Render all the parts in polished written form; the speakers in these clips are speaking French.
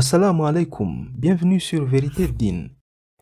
Assalamu alaikum, bienvenue sur Vérité Din.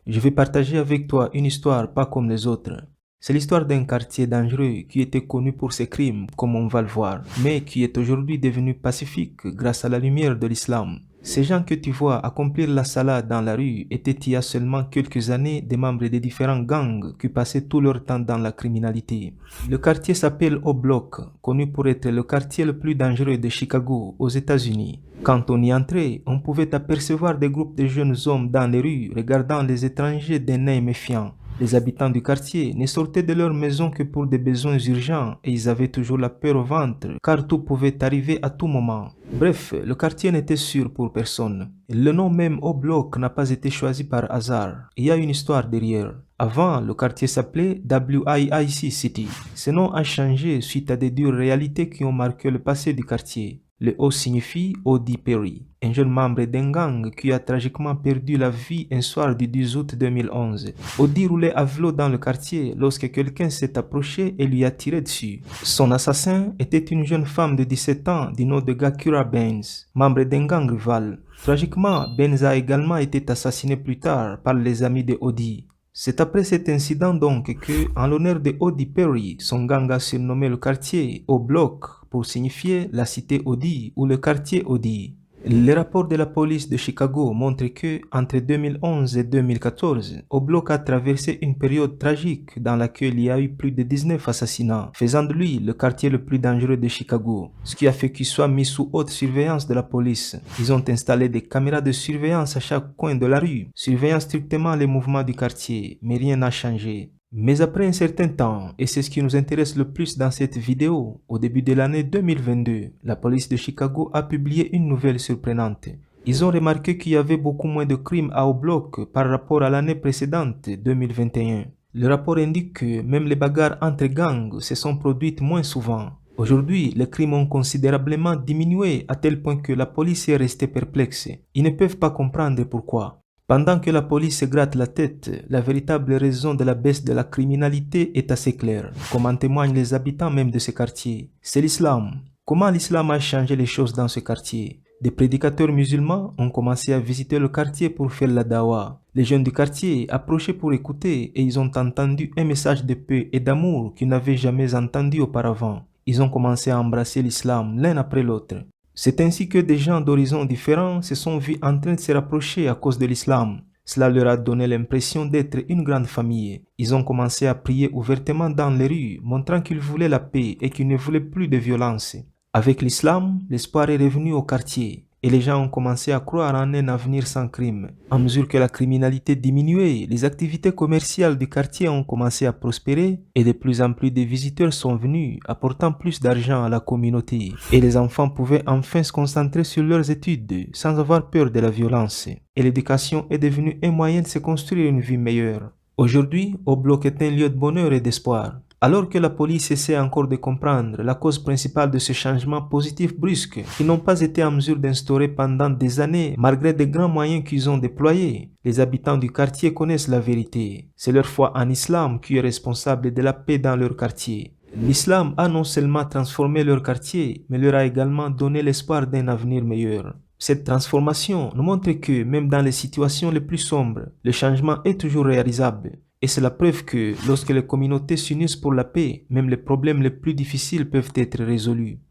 Je vais partager avec toi une histoire pas comme les autres. C'est l'histoire d'un quartier dangereux qui était connu pour ses crimes, comme on va le voir, mais qui est aujourd'hui devenu pacifique grâce à la lumière de l'islam. Ces gens que tu vois accomplir la salade dans la rue étaient il y a seulement quelques années des membres des différents gangs qui passaient tout leur temps dans la criminalité. Le quartier s'appelle O-Block, connu pour être le quartier le plus dangereux de Chicago, aux États-Unis. Quand on y entrait, on pouvait apercevoir des groupes de jeunes hommes dans les rues regardant les étrangers d'un œil méfiant. Les habitants du quartier ne sortaient de leur maison que pour des besoins urgents et ils avaient toujours la peur au ventre car tout pouvait arriver à tout moment. Bref, le quartier n'était sûr pour personne. Le nom même O-Block n'a pas été choisi par hasard. Il y a une histoire derrière. Avant, le quartier s'appelait WIIC City. Ce nom a changé suite à des dures réalités qui ont marqué le passé du quartier. Le O signifie O.D. Perry, un jeune membre d'un gang qui a tragiquement perdu la vie un soir du 10 août 2011. O.D. roulait à vélo dans le quartier lorsque quelqu'un s'est approché et lui a tiré dessus. Son assassin était une jeune femme de 17 ans du nom de Gakura Benz, membre d'un gang rival. Tragiquement, Benz a également été assassiné plus tard par les amis de O.D. C'est après cet incident donc que, en l'honneur de O.D. Perry, son gang a surnommé le quartier O-Block pour signifier la cité O.D. ou le quartier O.D. Les rapports de la police de Chicago montrent que, entre 2011 et 2014, O-Block a traversé une période tragique dans laquelle il y a eu plus de 19 assassinats, faisant de lui le quartier le plus dangereux de Chicago, ce qui a fait qu'il soit mis sous haute surveillance de la police. Ils ont installé des caméras de surveillance à chaque coin de la rue, surveillant strictement les mouvements du quartier, mais rien n'a changé. Mais après un certain temps, et c'est ce qui nous intéresse le plus dans cette vidéo, au début de l'année 2022, la police de Chicago a publié une nouvelle surprenante. Ils ont remarqué qu'il y avait beaucoup moins de crimes à O-Block par rapport à l'année précédente, 2021. Le rapport indique que même les bagarres entre gangs se sont produites moins souvent. Aujourd'hui, les crimes ont considérablement diminué à tel point que la police est restée perplexe. Ils ne peuvent pas comprendre pourquoi. Pendant que la police se gratte la tête, la véritable raison de la baisse de la criminalité est assez claire, comme en témoignent les habitants même de ce quartier. C'est l'islam. Comment l'islam a changé les choses dans ce quartier? Des prédicateurs musulmans ont commencé à visiter le quartier pour faire la dawa. Les jeunes du quartier approchaient pour écouter et ils ont entendu un message de paix et d'amour qu'ils n'avaient jamais entendu auparavant. Ils ont commencé à embrasser l'islam l'un après l'autre. C'est ainsi que des gens d'horizons différents se sont vus en train de se rapprocher à cause de l'islam. Cela leur a donné l'impression d'être une grande famille. Ils ont commencé à prier ouvertement dans les rues, montrant qu'ils voulaient la paix et qu'ils ne voulaient plus de violence. Avec l'islam, l'espoir est revenu au quartier et les gens ont commencé à croire en un avenir sans crime. À mesure que la criminalité diminuait, les activités commerciales du quartier ont commencé à prospérer et de plus en plus de visiteurs sont venus, apportant plus d'argent à la communauté. Et les enfants pouvaient enfin se concentrer sur leurs études sans avoir peur de la violence. Et l'éducation est devenue un moyen de se construire une vie meilleure. Aujourd'hui, O-Block est un lieu de bonheur et d'espoir. Alors que la police essaie encore de comprendre la cause principale de ce changement positif brusque qu'ils n'ont pas été en mesure d'instaurer pendant des années malgré des grands moyens qu'ils ont déployés, les habitants du quartier connaissent la vérité. C'est leur foi en islam qui est responsable de la paix dans leur quartier. L'islam a non seulement transformé leur quartier, mais leur a également donné l'espoir d'un avenir meilleur. Cette transformation nous montre que même dans les situations les plus sombres, le changement est toujours réalisable. Et c'est la preuve que lorsque les communautés s'unissent pour la paix, même les problèmes les plus difficiles peuvent être résolus.